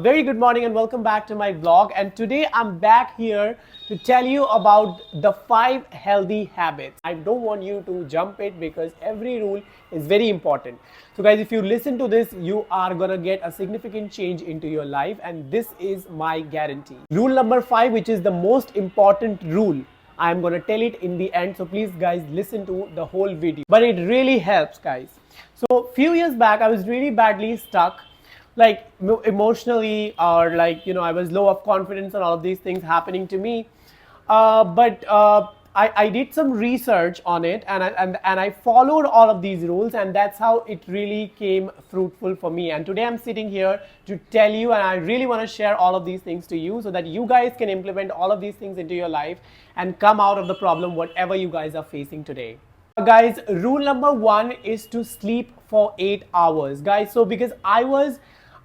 Very good morning and welcome back to my vlog. And today I'm back here to tell you about the 5 healthy habits. I don't want you to jump it because every rule is very important. So guys, if you listen to this, you are gonna get a significant change into your life, and this is my guarantee. Rule number 5, which is the most important rule, I'm gonna tell it in the end. So please guys, listen to the whole video. But it really helps, guys. So few years back, I was really badly stuck, like emotionally, or like, I was low of confidence and all of these things happening to me. But I did some research on it, and I followed all of these rules, and that's how it really came fruitful for me. And today I'm sitting here to tell you, and I really want to share all of these things to you so that you guys can implement all of these things into your life and come out of the problem whatever you guys are facing today. Guys, rule number 1 is to sleep for 8 hours, guys. So because I was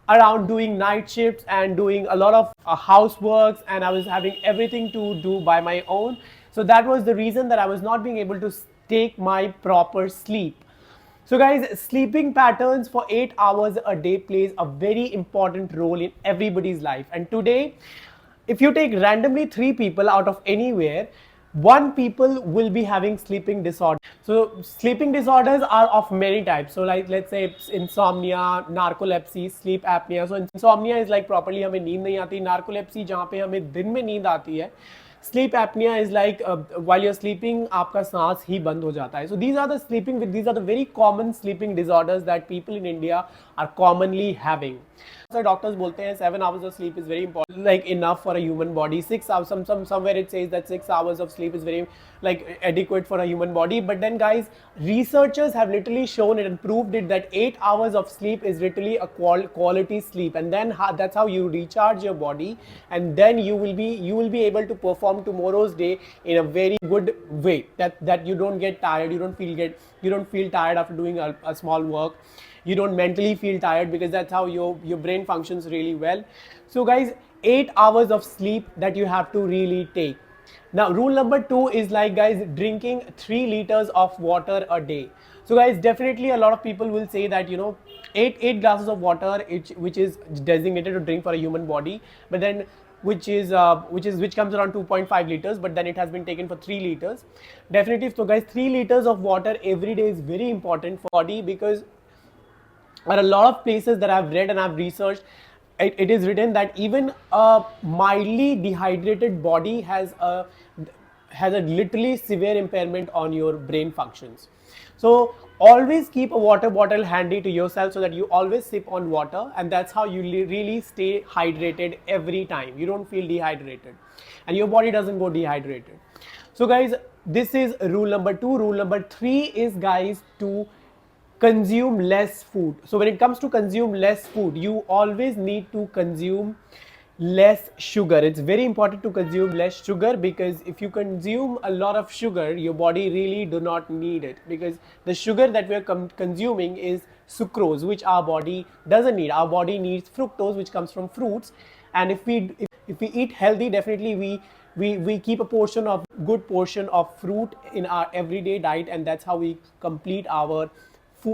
around doing night shifts and doing a lot of houseworks, and I was having everything to do by my own, so that was the reason that I was not being able to take my proper sleep. So guys, sleeping patterns for 8 hours a day plays a very important role in everybody's life. And today, if you take randomly 3 people out of anywhere, 1 people will be having sleeping disorder. So sleeping disorders are of many types. So like, let's say it's insomnia, narcolepsy, sleep apnea. So insomnia is like properly हमें नींद नहीं आती. Narcolepsy जहाँ पे हमें दिन में नींद आती है. Sleep apnea is like while you're sleeping, आपका सांस ही बंद हो जाता है. So these are the very common sleeping disorders that people in India are commonly having. So doctors बोलते हैं 7 hours of sleep is very important, like enough for a human body. 6 hours, somewhere it says that 6 hours of sleep is very like adequate for a human body. But then guys, researchers have literally shown it and proved it that 8 hours of sleep is literally a quality sleep, and then that's how you recharge your body, and then you will be able to perform tomorrow's day in a very good way, that you don't get tired, you don't feel tired after doing a small work. You don't mentally feel tired because that's how your brain functions really well. So guys, 8 hours of sleep that you have to really take. Now rule number 2 is like, guys, drinking 3 liters of water a day. So guys, definitely a lot of people will say that 8 glasses of water, which is designated to drink for a human body, but then which comes around 2.5 liters, but then it has been taken for 3 liters. Definitely. So guys, 3 liters of water every day is very important for body, because there are a lot of places that I've read and I've researched. It is written that even a mildly dehydrated body has a literally severe impairment on your brain functions. So always keep a water bottle handy to yourself so that you always sip on water, and that's how you really stay hydrated every time. You don't feel dehydrated, and your body doesn't go dehydrated. So guys, this is rule number 2. Rule number 3 is, guys, to consume less food. So when it comes to consume less food, you always need to consume less sugar. It's very important to consume less sugar, because if you consume a lot of sugar, your body really do not need it, because the sugar that we are consuming is sucrose, which our body doesn't need. Our body needs fructose, which comes from fruits. And if we eat healthy, definitely we keep a good portion of fruit in our everyday diet, and that's how we complete our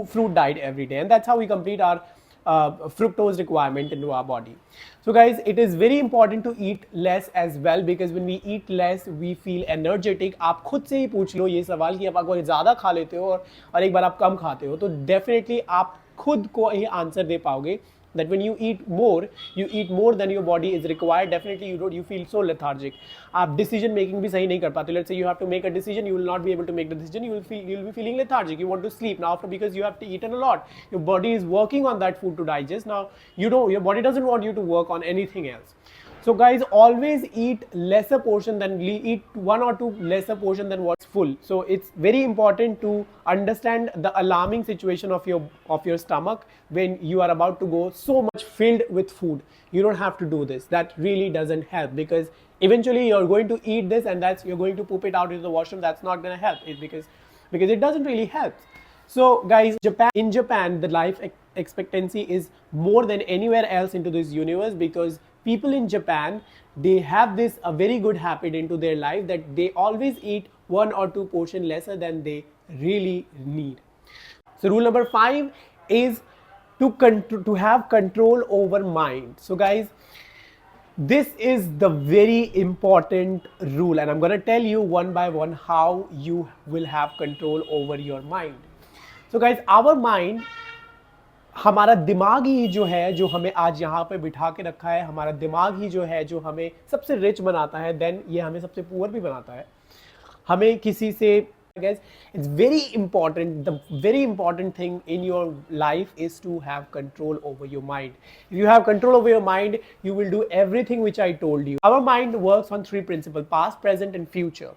fruit diet every day, and that's how we complete our fructose requirement into our body. So guys, it is very important to eat less as well, because when we eat less we feel energetic. आप खुद से ही पूछ लो ये सवाल कि आप अगर ज़्यादा खा लेते हो और एक बार आप कम खाते हो, तो डेफिनेटली आप खुद को ही आंसर दे पाओगे that when you eat more than your body is required, definitely you feel so lethargic. आप decision making भी सही नहीं कर पाते. Let's say you have to make a decision, you will not be able to make the decision. You'll be feeling lethargic. You want to sleep now because you have eaten a lot. Your body is working on that food to digest. Now your body doesn't want you to work on anything else. So guys, always eat lesser portion than eat 1 or 2 lesser portion than what's full. So it's very important to understand the alarming situation of your stomach when you are about to go so much filled with food. You don't have to do this. That really doesn't help, because eventually you're going to eat this and you're going to poop it out into the washroom. That's not going to help. It's because it doesn't really help. So guys, in Japan, the life expectancy is more than anywhere else into this universe, because people in Japan, they have this a very good habit into their life, that they always eat 1 or 2 portion lesser than they really need. So rule number 5 is to have control over mind. So guys, this is the very important rule, and I'm going to tell you one by one how you will have control over your mind. So guys, our mind, हमारा दिमाग ही जो है जो हमें आज यहाँ पे बिठा के रखा है, हमारा दिमाग ही जो है जो हमें सबसे रिच बनाता है, देन ये हमें सबसे पुअर भी बनाता है. हमें किसी से, guys, it's very important, the very important thing in your life is to have control over your mind. If you have control over your mind, you will do everything which I told you. Our mind works on three principles: past, present and future.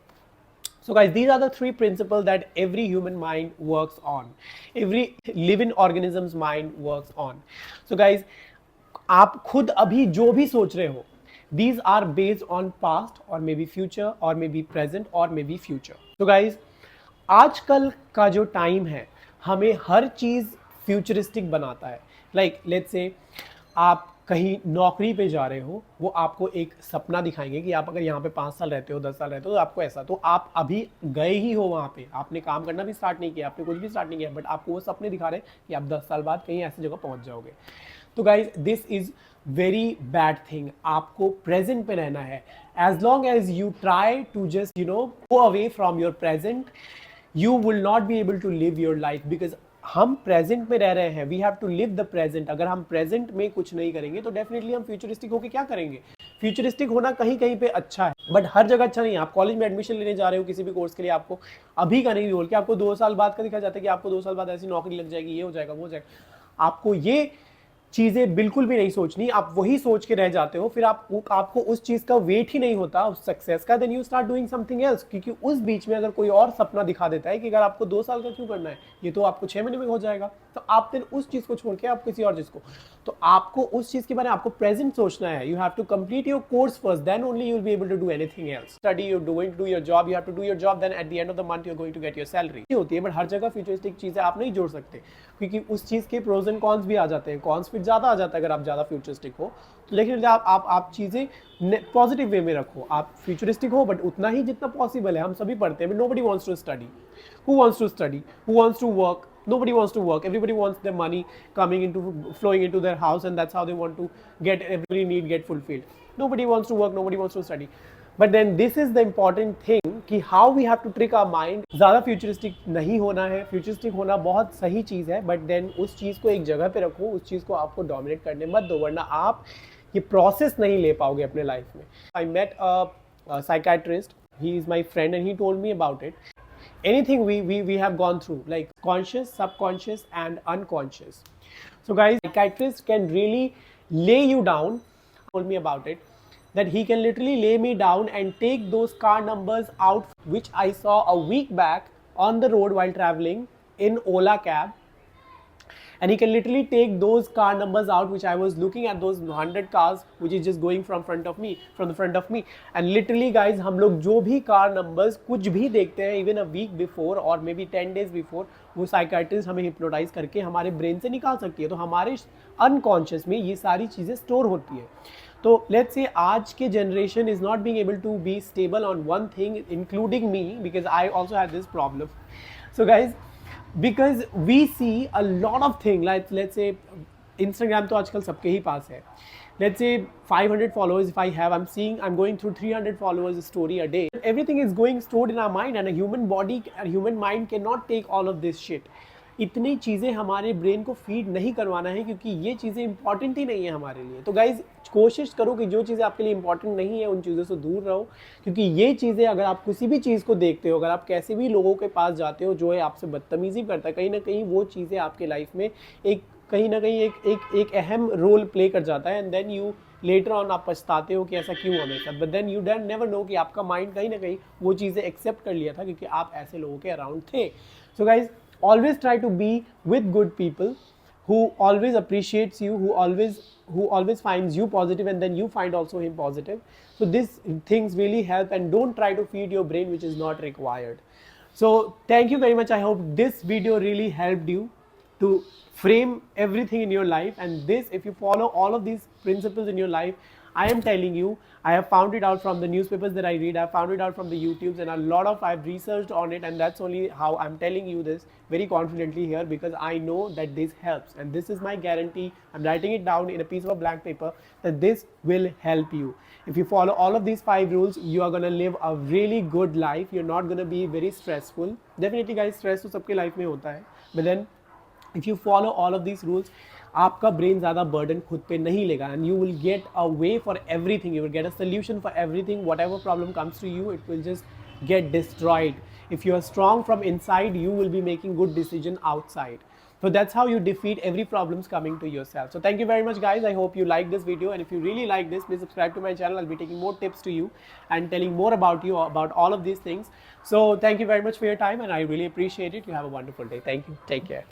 So guys, these are the three principles that every human mind works on, every living organism's mind works on. So guys, आप खुद अभी जो भी सोच रहे हो, these are based on past or maybe future or maybe present or maybe future. So guys, आजकल का जो टाइम है हमें हर चीज़ फ्यूचरिस्टिक बनाता है. लाइक लेट्स से आप कहीं नौकरी पे जा रहे हो, वो आपको एक सपना दिखाएंगे कि आप अगर यहाँ पे 5 साल रहते हो, 10 साल रहते हो तो आपको ऐसा. तो आप अभी गए ही हो वहाँ पे, आपने काम करना भी स्टार्ट नहीं किया, आपने कुछ भी स्टार्ट नहीं किया, बट आपको वो सपने दिखा रहे हैं कि आप 10 साल बाद कहीं ऐसी जगह पहुँच जाओगे. तो guys, this is very bad thing. आपको प्रेजेंट पे रहना है. As long as you try to just go away from your present, you will not be able to live your life, because हम प्रेजेंट में रह रहे हैं. We have to live the present. अगर हम प्रेजेंट में कुछ नहीं करेंगे तो डेफिनेटली हम फ्यूचरिस्टिक होकर क्या करेंगे. फ्यूचरिस्टिक होना कहीं कहीं पे अच्छा है, बट हर जगह अच्छा नहीं है. आप कॉलेज में एडमिशन लेने जा रहे हो किसी भी कोर्स के लिए, आपको अभी का नहीं बोल के आपको 2 साल बाद का दिखाया जाता है कि आपको 2 साल बाद ऐसी नौकरी लग जाएगी, ये हो जाएगा, वो हो जाएगा. आपको ये चीज़ें बिल्कुल भी नहीं सोचनी. आप वही सोच के रह जाते हो, फिर आपको उस चीज़ का वेट ही नहीं होता उस सक्सेस का. Then you start doing something else, क्योंकि उस बीच में अगर कोई और सपना दिखा देता है कि अगर आपको 2 साल का क्यों करना है, ये तो आपको 6 महीने में हो जाएगा, तो आप फिर उस चीज़ को छोड़ के आप किसी और चीज़ को. तो आपको उस चीज़ के बारे में आपको प्रेजेंट सोचना है. You have to complete your course first, then only you will be able to do anything else. Study, you going to do your job, you have to do your job, then at the end of the month you are going to get your salary. होती है, but हर जगह futuristic चीज़ें आप नहीं जोड़ सकते, क्योंकि उस चीज़ के प्रोज एंड कॉन्स भी आ जाते हैं. कॉन्स फिर ज़्यादा आ जाता है अगर आप ज़्यादा फ्यूचरिस्टिक हो. लेकिन आप चीज़ें पॉजिटिव वे में रखो. आप फ्यूचरिस्टिक हो बट उतना ही जितना पॉसिबल है. हम सभी पढ़ते हैं, nobody wants to study. Who wants to study? Who wants to work? Nobody wants to work. Everybody wants their money flowing into their house, and that's how they want to get every need get fulfilled. Nobody wants to work. Nobody wants to study. But then this is the important thing कि how we have to trick our mind. ज़्यादा futuristic नहीं होना है. Futuristic होना बहुत सही चीज़ है, but then उस चीज़ को एक जगह पे रखो. उस चीज़ को आपको डोमिनेट करने मत दो, वरना आप ये प्रोसेस नहीं ले पाओगे अपने लाइफ में. I met a psychiatrist. He is my friend and he told me about it. Anything we have gone through, like conscious, subconscious and unconscious. So guys, psychiatrist can really lay you down. Told me about it, that he can literally lay me down and take those car numbers out which I saw a week back on the road while traveling in Ola cab. And he can literally take those car numbers out which I was looking at, those 100 cars which is just going from the front of me. And literally guys, हम लोग जो भी car numbers कुछ भी देखते हैं, even a week before or maybe 10 days before, वो psychiatrist हमें हिप्नोटाइज करके हमारे ब्रेन से निकाल सकती है. तो हमारे अनकॉन्शियस में ये सारी चीज़ें स्टोर होती है. तो लेट्स से आज के generation is not being able to be stable on one thing, including me, because I also have this problem. So guys, because we see a lot of things, like let's say Instagram तो आजकल सबके ही पास है. Let's say 500 followers if I have, I'm going through 300 followers story a day. Everything is going stored in our mind, and a human body and human mind cannot take all of this shit. इतनी चीज़ें हमारे brain को feed नहीं करवाना है, क्योंकि ये चीज़ें इंपॉर्टेंट ही नहीं है हमारे लिए. तो गाइज, कोशिश करो कि जो चीज़ें आपके लिए इंपॉर्टेंट नहीं है उन चीज़ों से दूर रहो, क्योंकि ये चीज़ें अगर आप किसी भी चीज़ को देखते हो, अगर आप कैसे भी लोगों के पास जाते हो जो है आपसे बदतमीज़ी करता है, कहीं ना कहीं वो चीज़ें आपके लाइफ में कहीं ना कहीं एक अहम रोल प्ले कर जाता है. And then you later on आप पछताते हो कि ऐसा क्यों हमें साथ. But then you then never know कि आपका माइंड कहीं ना कहीं वो चीज़ें एक्सेप्ट कर लिया था क्योंकि आप ऐसे लोगों के अराउंड थे. So guys, always try to be with good people who always appreciates you, who always finds you positive, and then you find also him positive. So these things really help, and don't try to feed your brain which is not required. So thank you very much. I hope this video really helped you to frame everything in your life, and this, if you follow all of these principles in your life, I am telling you, I have found it out from the newspapers that I read, I found it out from the YouTubes, and a lot of I've researched on it, and that's only how I'm telling you this very confidently here, because I know that this helps, and this is my guarantee. I'm writing it down in a piece of a blank paper that this will help you. If you follow all of these 5 rules, you are gonna live a really good life. You're not gonna be very stressful. Definitely guys, stress तो सबके life में होता है, but then if you follow all of these rules, आपका brain ज़्यादा burden खुद पे नहीं लेगा, and you will get a way for everything. You will get a solution for everything. Whatever problem comes to you, it will just get destroyed. If you are strong from inside, you will be making good decision outside. So that's how you defeat every problems coming to yourself. So thank you very much guys. I hope you like this video, and if you really like this, please subscribe to my channel. I'll be taking more tips to you and telling more about you about all of these things. So thank you very much for your time, and I really appreciate it. You have a wonderful day. Thank you. Take care.